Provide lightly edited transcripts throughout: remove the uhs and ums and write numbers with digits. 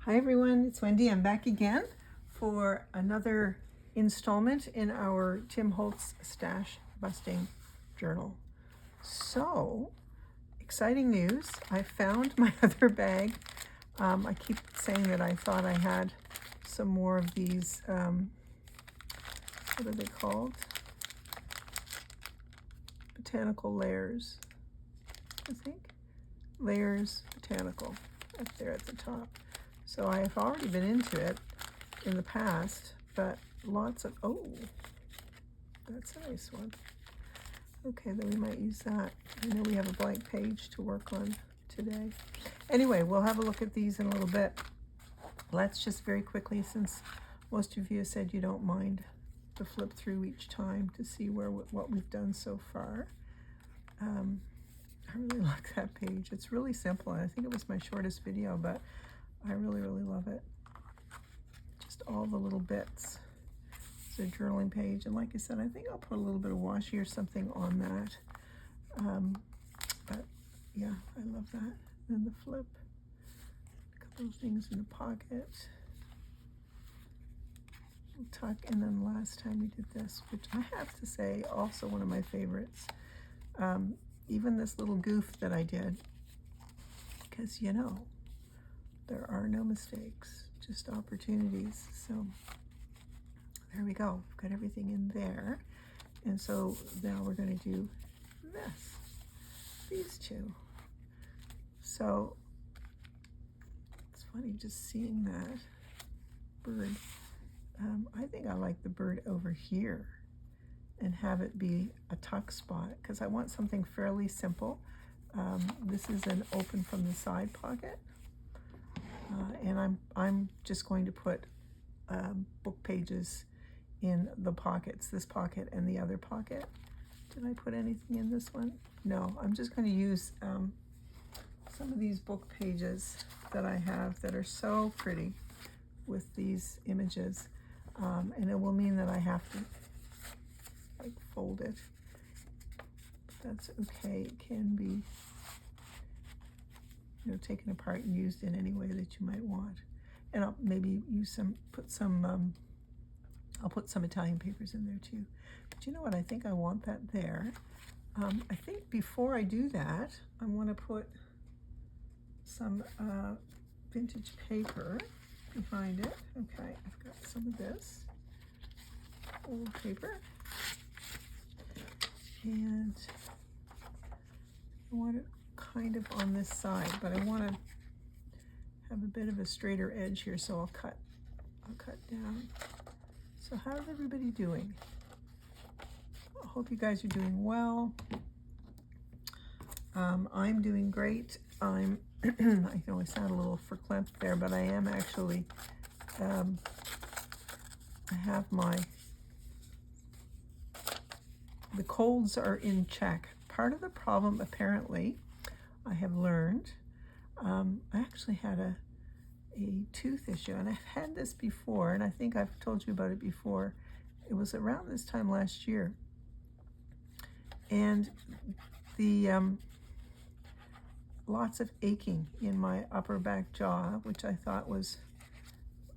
Hi everyone, it's Wendy. I'm back again for another installment in our Tim Holtz Stash Busting Journal. So, exciting news. I found my other bag. I keep saying that I thought I had some more of these, what are they called? Botanical layers, I think. Layers Botanical, up there at the top. So I have already been into it in the past, but lots of, oh, that's a nice one. Okay, then we might use that. I know we have a blank page to work on today. Anyway, we'll have a look at these in a little bit. Let's just very quickly, since most of you said you don't mind to flip through each time to see what we've done so far. I really like that page. It's really simple, and I think it was my shortest video, but I really, really love it. Just all the little bits. It's a journaling page, and like I said, I think I'll put a little bit of washi or something on that. But yeah, I love that. And then the flip. A couple of things in the pocket. Tuck, and then last time we did this, which I have to say, also one of my favorites. Even this little goof that I did, because you know, there are no mistakes, just opportunities. So there we go. We've got everything in there. And so now we're going to do this, these two. So it's funny just seeing that bird. I think I like the bird over here and have it be a tuck spot because I want something fairly simple. This is an open from the side pocket. And I'm just going to put book pages in the pockets, this pocket and the other pocket. Did I put anything in this one? No, I'm just going to use some of these book pages that I have that are so pretty with these images. And it will mean that I have to like fold it. But that's okay. It can be, you know, taken apart and used in any way that you might want. And I'll maybe use I'll put some Italian papers in there too. But you know what, I think I want that there. I think before I do that, I want to put some vintage paper behind it. Okay, I've got some of this old paper. And I want it kind of on this side, but I want to have a bit of a straighter edge here, so I'll cut down. So how's everybody doing? I hope you guys are doing well. I'm doing great. I know I sound a little verklempt there, but I am actually, I have the colds are in check. Part of the problem, apparently, I have learned, I actually had a tooth issue, and I've had this before, and I think I've told you about it before. It was around this time last year, and the lots of aching in my upper back jaw, which I thought was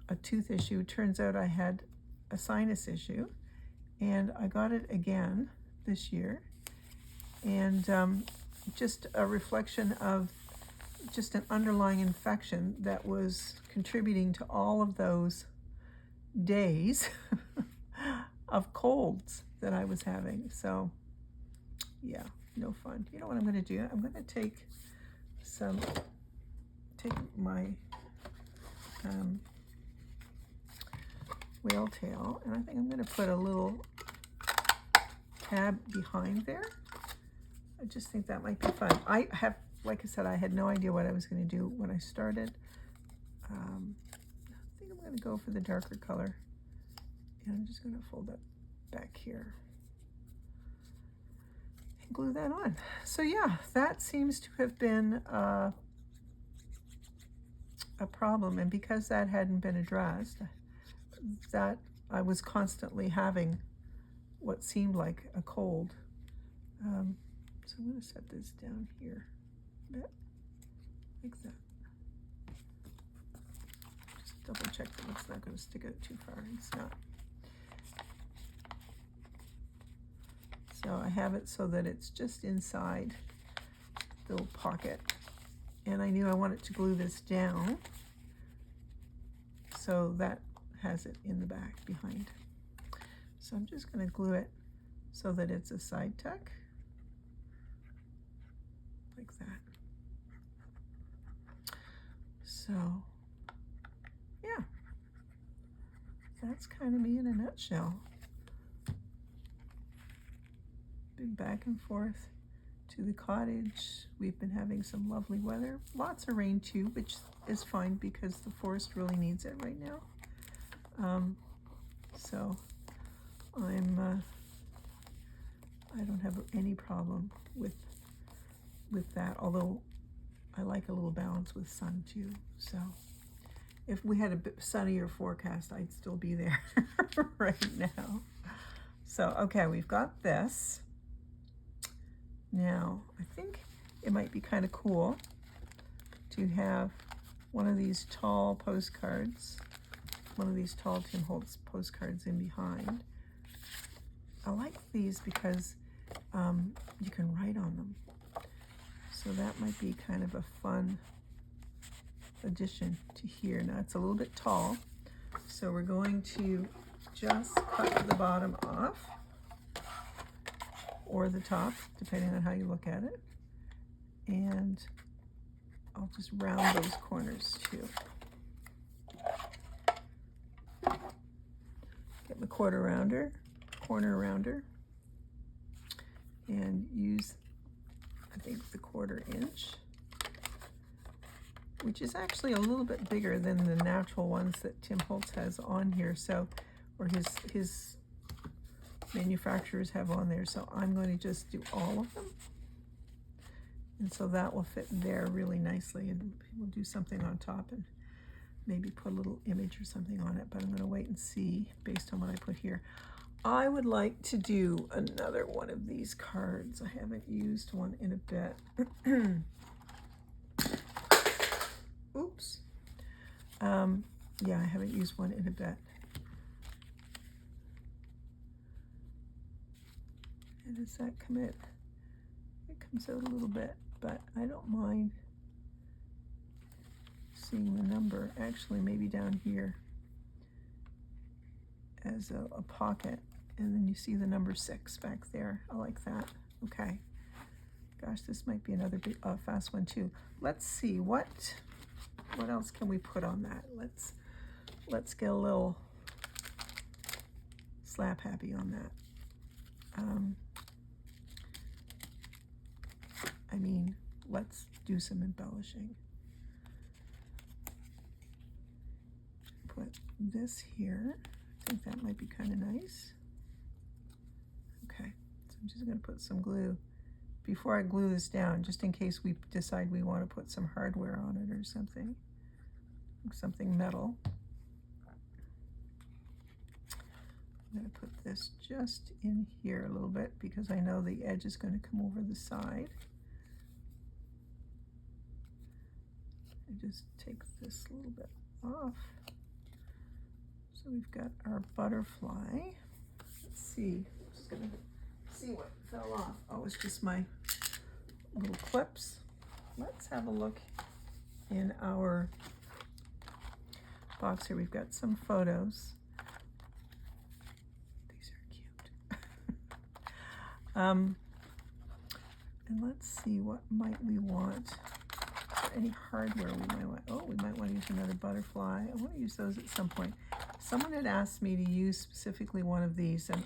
a tooth issue. Turns out I had a sinus issue, and I got it again this year, and just a reflection of just an underlying infection that was contributing to all of those days of colds that I was having. So yeah, no fun. You know what I'm going to do? I'm going to take my whale tail, and I think I'm going to put a little tab behind there. I just think that might be fun. I have, like I said, I had no idea what I was going to do when I started. I think I'm going to go for the darker color, and I'm just going to fold it back here and glue that on. So yeah, that seems to have been a problem, and because that hadn't been addressed, that I was constantly having what seemed like a cold. So I'm going to set this down here a bit, like that. double check that it's not going to stick out too far. It's not. So I have it so that it's just inside the little pocket. And I knew I wanted to glue this down, so that has it in the back behind. So I'm just going to glue it so that it's a side tuck, like that. So yeah, that's kind of me in a nutshell. Been back and forth to the cottage. We've been having some lovely weather, lots of rain too, which is fine because the forest really needs it right now. So I don't have any problem with that, although I like a little balance with sun too. So if we had a bit sunnier forecast, I'd still be there right now. So okay, we've got this. Now I think it might be kind of cool to have one of these tall postcards, one of these tall Tim Holtz postcards in behind. I like these because you can write on them. So that might be kind of a fun addition to here. Now it's a little bit tall, so we're going to just cut the bottom off, or the top, depending on how you look at it. And I'll just round those corners too. Get my corner rounder, and use, I think, the 1/4 inch, which is actually a little bit bigger than the natural ones that Tim Holtz has on here, so, or his manufacturers have on there. So I'm going to just do all of them, and so that will fit there really nicely, and we'll do something on top and maybe put a little image or something on it, but I'm going to wait and see based on what I put here. I would like to do another one of these cards. I haven't used one in a bit. Oops. Yeah, I haven't used one in a bit. And does that commit? It comes out a little bit, but I don't mind seeing the number. Actually, maybe down here as a pocket, and then you see the number 6 back there. I like that. Okay. Gosh, this might be another big, fast one too. Let's see, what else can we put on that? Let's get a little slap happy on that. I mean, let's do some embellishing. Put this here. I think that might be kind of nice. Okay, so I'm just going to put some glue before I glue this down, just in case we decide we want to put some hardware on it or something metal. I'm going to put this just in here a little bit because I know the edge is going to come over the side. I just take this a little bit off. So we've got our butterfly. Let's see. I'm just going to see what fell off. Oh, it's just my little clips. Let's have a look in our box here. We've got some photos. These are cute. And let's see, what might we want? Any hardware we might want? Oh, we might want to use another butterfly. I want to use those at some point. Someone had asked me to use specifically one of these, and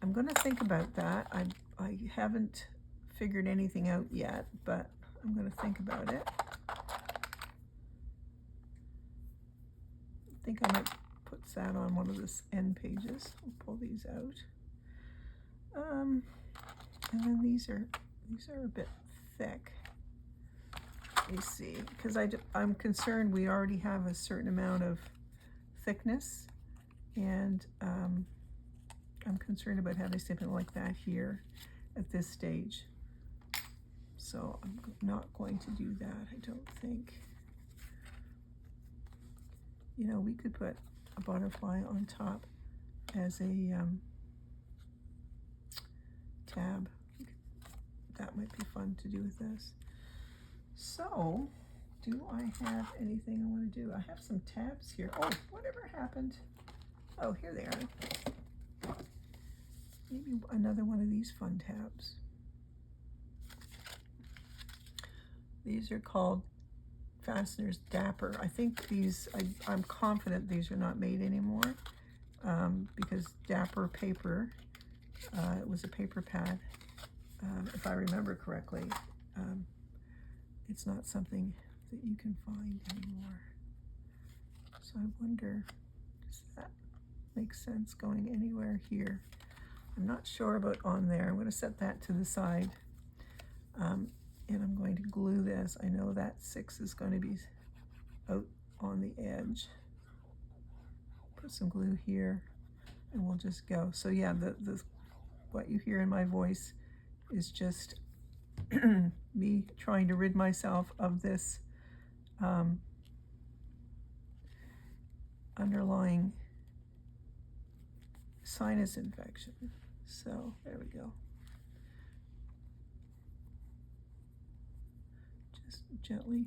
I'm going to think about that. I haven't figured anything out yet, but I'm going to think about it. I think I might put that on one of the end pages. We'll pull these out. And then these are a bit thick. You see, because I'm concerned we already have a certain amount of thickness, and I'm concerned about having something like that here at this stage. So I'm not going to do that, I don't think. You know, we could put a butterfly on top as a tab. That might be fun to do with this. So, do I have anything I want to do? I have some tabs here. Oh, whatever happened? Oh, here they are. Maybe another one of these fun tabs. These are called Fasteners Dapper. I think these, I'm confident these are not made anymore because Dapper paper, it was a paper pad, if I remember correctly. It's not something that you can find anymore. So I wonder, does that make sense going anywhere here? I'm not sure about on there. I'm going to set that to the side. And I'm going to glue this. I know that 6 is going to be out on the edge. Put some glue here and we'll just go. So yeah, what you hear in my voice is just me trying to rid myself of this underlying sinus infection. So there we go. Just gently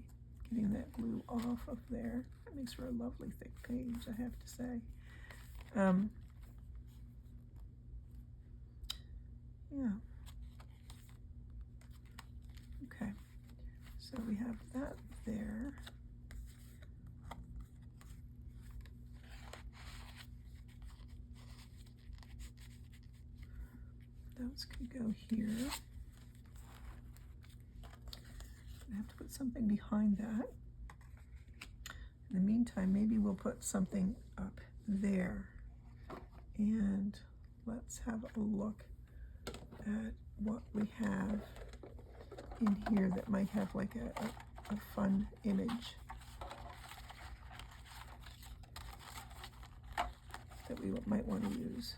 getting that glue off of there. That makes for a lovely thick page, I have to say. Yeah. Okay, so we have that there. Those could go here. I have to put something behind that. In the meantime, maybe we'll put something up there. And let's have a look at what we have in here that might have like a fun image that we might want to use.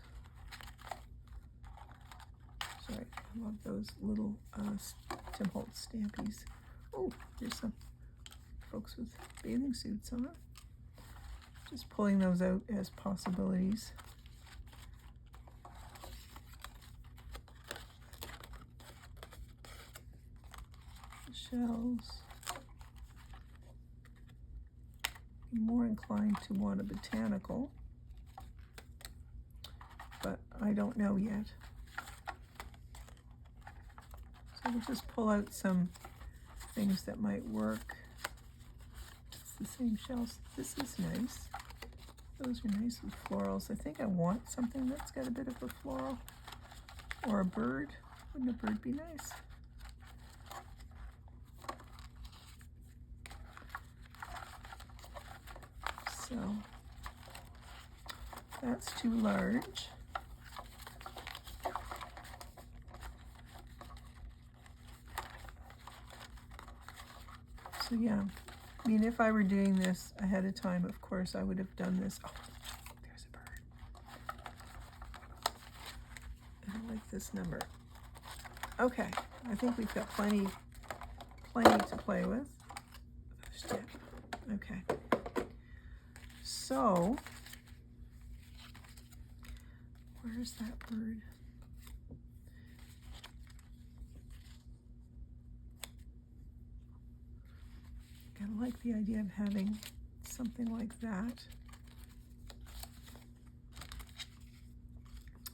Sorry, I love those little Tim Holtz stampies. Oh, here's some folks with bathing suits on. Just pulling those out as possibilities. Shells. I'm more inclined to want a botanical, but I don't know yet. So we'll just pull out some things that might work. It's the same shells. This is nice. Those are nice with florals. I think I want something that's got a bit of a floral or a bird. Wouldn't a bird be nice? So that's too large. So yeah, I mean, if I were doing this ahead of time, of course, I would have done this. Oh, there's a bird. I like this number. Okay, I think we've got plenty to play with. Okay. So, where's that bird? I like the idea of having something like that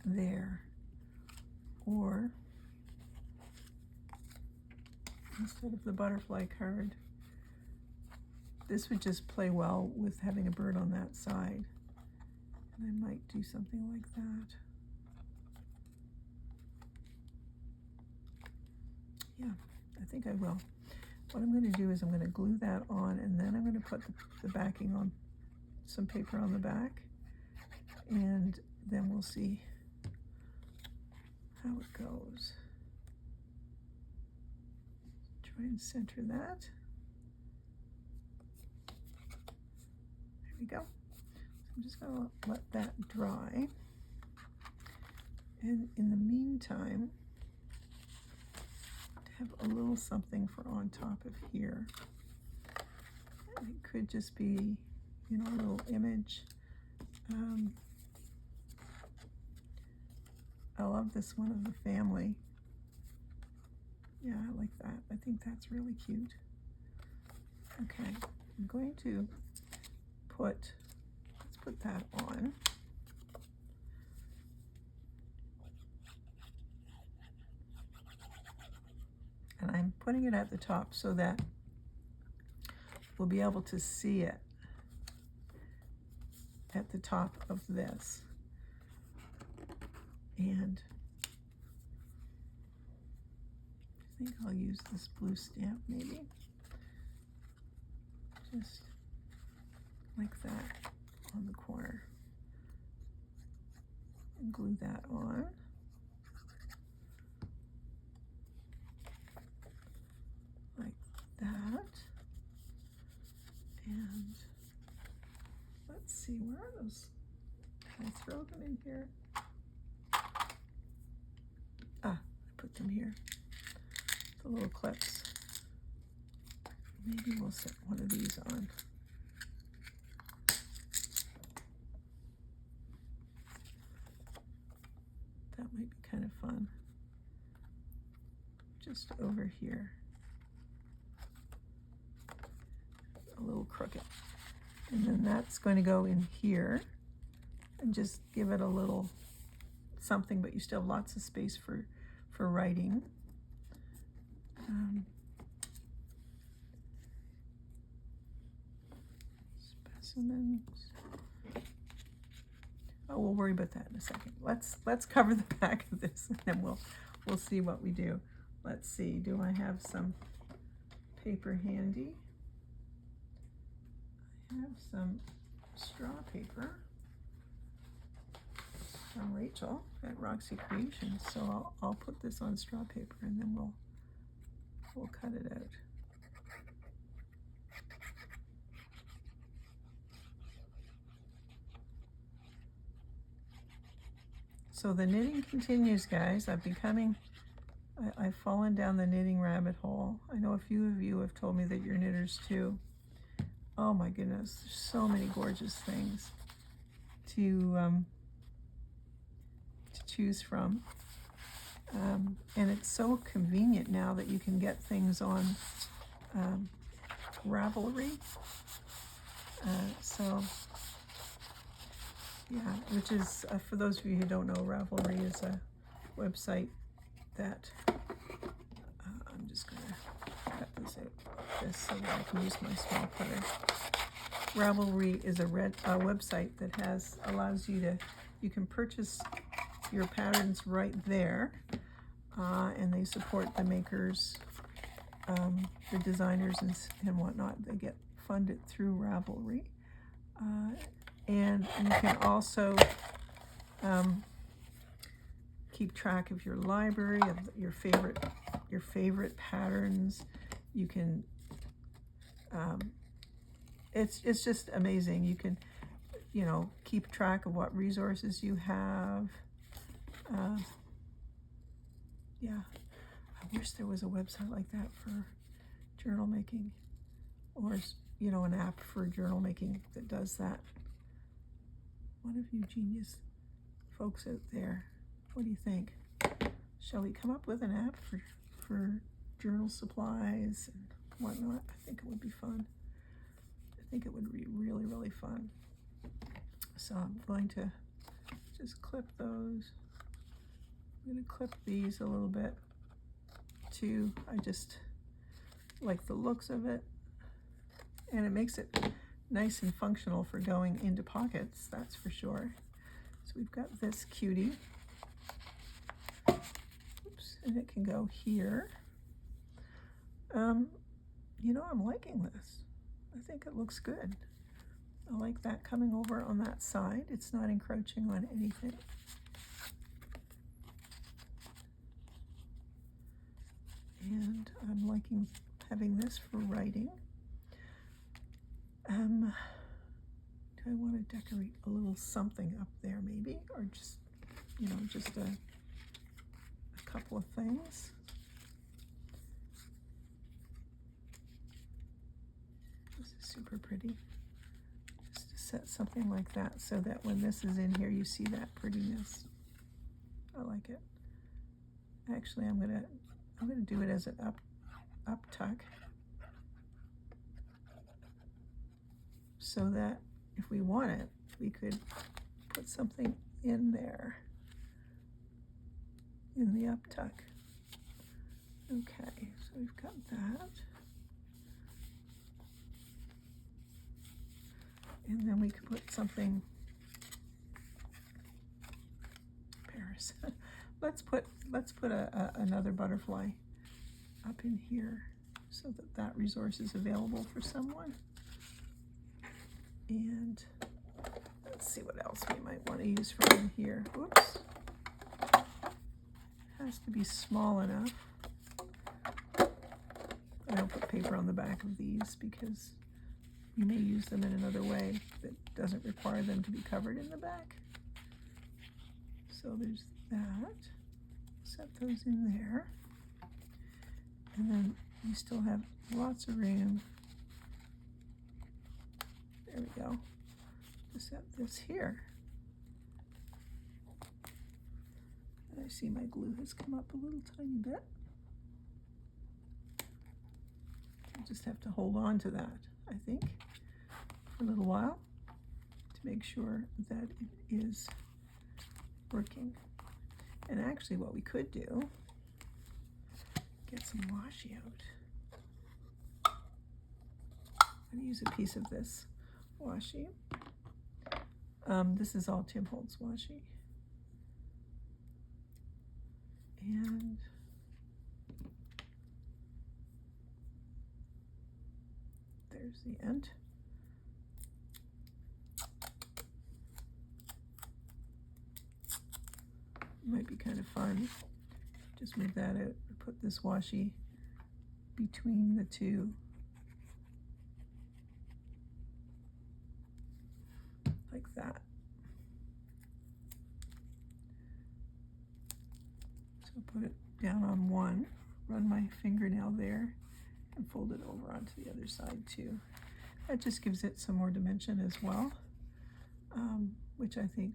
there, or instead of the butterfly card, this would just play well with having a bird on that side. And I might do something like that. Yeah, I think I will. What I'm going to do is I'm going to glue that on, and then I'm going to put the backing on, some paper on the back, and then we'll see how it goes. Try and center that. There we go. So I'm just going to let that dry. And in the meantime, have a little something for on top of here. It could just be you know, a little image. I love this one of the family. Yeah, I like that. I think that's really cute. Okay, I'm going to let's put that on. And I'm putting it at the top so that we'll be able to see it at the top of this. And I think I'll use this blue stamp maybe. Just like that on the corner. And glue that on. Like that. And let's see, where are those? Can I throw them in here? I put them here. The little clips. Maybe we'll set one of these on. That might be kind of fun. Just over here. A little crooked. And then that's going to go in here and just give it a little something, but you still have lots of space for writing. Specimens. Oh, we'll worry about that in a second. Let's cover the back of this, and then we'll see what we do. Let's see. Do I have some paper handy? I have some straw paper from Rachel at Roxy Creations. So I'll put this on straw paper, and then we'll cut it out. So the knitting continues, guys. I've fallen down the knitting rabbit hole. I know a few of you have told me that you're knitters too. Oh my goodness, there's so many gorgeous things to choose from. And it's so convenient now that you can get things on Ravelry. So yeah, which is, for those of you who don't know, Ravelry is a website that, I'm just going to cut this out like this so that I can use my small cutter. Ravelry is a website that allows you can purchase your patterns right there, and they support the makers, the designers and whatnot. They get funded through Ravelry. And you can also keep track of your library, of your favorite patterns. You can, it's just amazing. You can, keep track of what resources you have. Yeah, I wish there was a website like that for journal making, or an app for journal making that does that. One of you genius folks out there, what do you think? Shall we come up with an app for journal supplies and whatnot? I think it would be fun. I think it would be really, really fun. So I'm going to just clip those. I'm going to clip these a little bit too. I just like the looks of it, and it makes it nice and functional for going into pockets, that's for sure. So we've got this cutie. Oops, and it can go here. I'm liking this. I think it looks good. I like that coming over on that side. It's not encroaching on anything. And I'm liking having this for writing. Do I want to decorate a little something up there maybe, or just, just a couple of things? This is super pretty. set something like that so that when this is in here, you see that prettiness. I like it. Actually, I'm gonna do it as an up tuck, so that if we want it, we could put something in there in the up tuck. Okay, so we've got that. And then we could put something, Paris. let's put another butterfly up in here so that that resource is available for someone. And let's see what else we might want to use from in here. Oops. Has to be small enough. I don't put paper on the back of these because you may use them in another way that doesn't require them to be covered in the back. So there's that. Set those in there. And then you still have lots of room. There we go. To set this here. And I see my glue has come up a little tiny bit. I'll just have to hold on to that, I think, for a little while to make sure that it is working. And actually what we could do, get some washi out. I'm going to use a piece of this washi. This is all Tim Holtz washi. And there's the end. Might be kind of fun. Just move that out. Put this washi between the two. Like that. So put it down on one, run my fingernail there, and fold it over onto the other side too. That just gives it some more dimension as well, which I think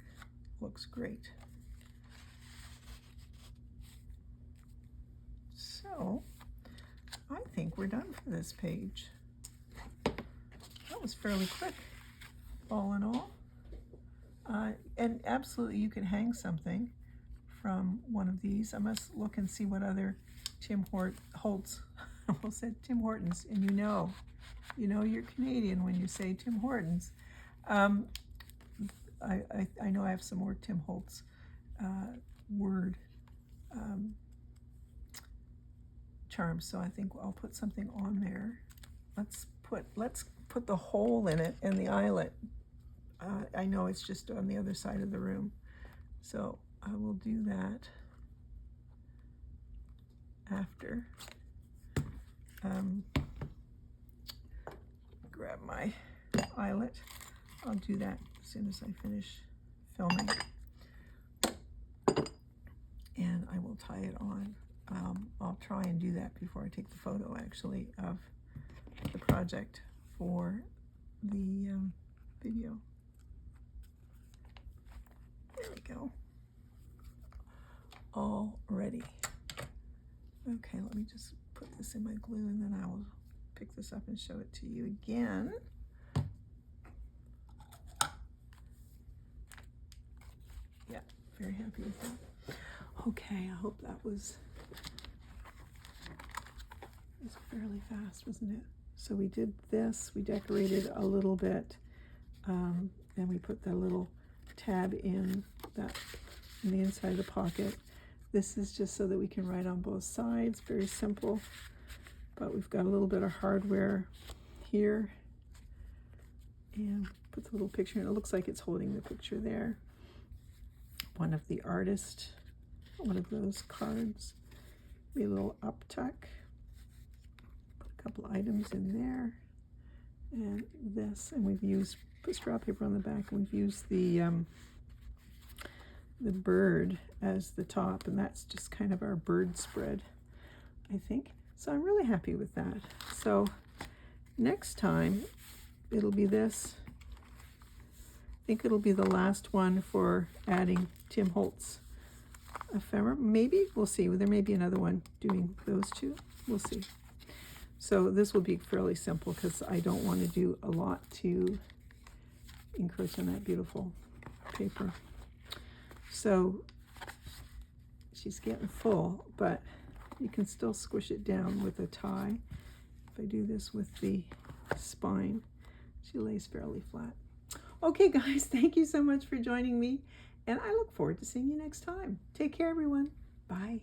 looks great. So I think we're done for this page. That was fairly quick, all in all. And absolutely you could hang something from one of these. I must look and see what other Tim Holtz, I almost said Tim Hortons, and you know you're Canadian when you say Tim Hortons. I know I have some more Tim Holtz word charms, so I think I'll put something on there. Let's put the hole in it and the eyelet. I know it's just on the other side of the room, so I will do that after. Grab my eyelet. I'll do that as soon as I finish filming. And I will tie it on. I'll try and do that before I take the photo, actually, of the project for the video. There we go. All ready. Okay, let me just put this in my glue and then I will pick this up and show it to you again. Yeah, very happy with that. Okay, I hope that was fairly fast, wasn't it? So we did this, we decorated a little bit, and we put the little tab in the inside of the pocket. This is just so that we can write on both sides, very simple, but we've got a little bit of hardware here, and put the little picture in. It looks like it's holding the picture there. One of the artists, one of those cards, maybe a little up tuck, put a couple items in there, and this, and we've put straw paper on the back, and we've used the bird as the top, and that's just kind of our bird spread, I think. So I'm really happy with that. So next time it'll be this think it'll be the last one for adding Tim Holtz ephemera. Maybe, we'll see. There may be another one doing those two. We'll see. So this will be fairly simple because I don't want to do a lot to encroach on that beautiful paper. So she's getting full, but you can still squish it down with a tie. If I do this with the spine, she lays fairly flat. Okay, guys, thank you so much for joining me, and I look forward to seeing you next time. Take care, everyone. Bye.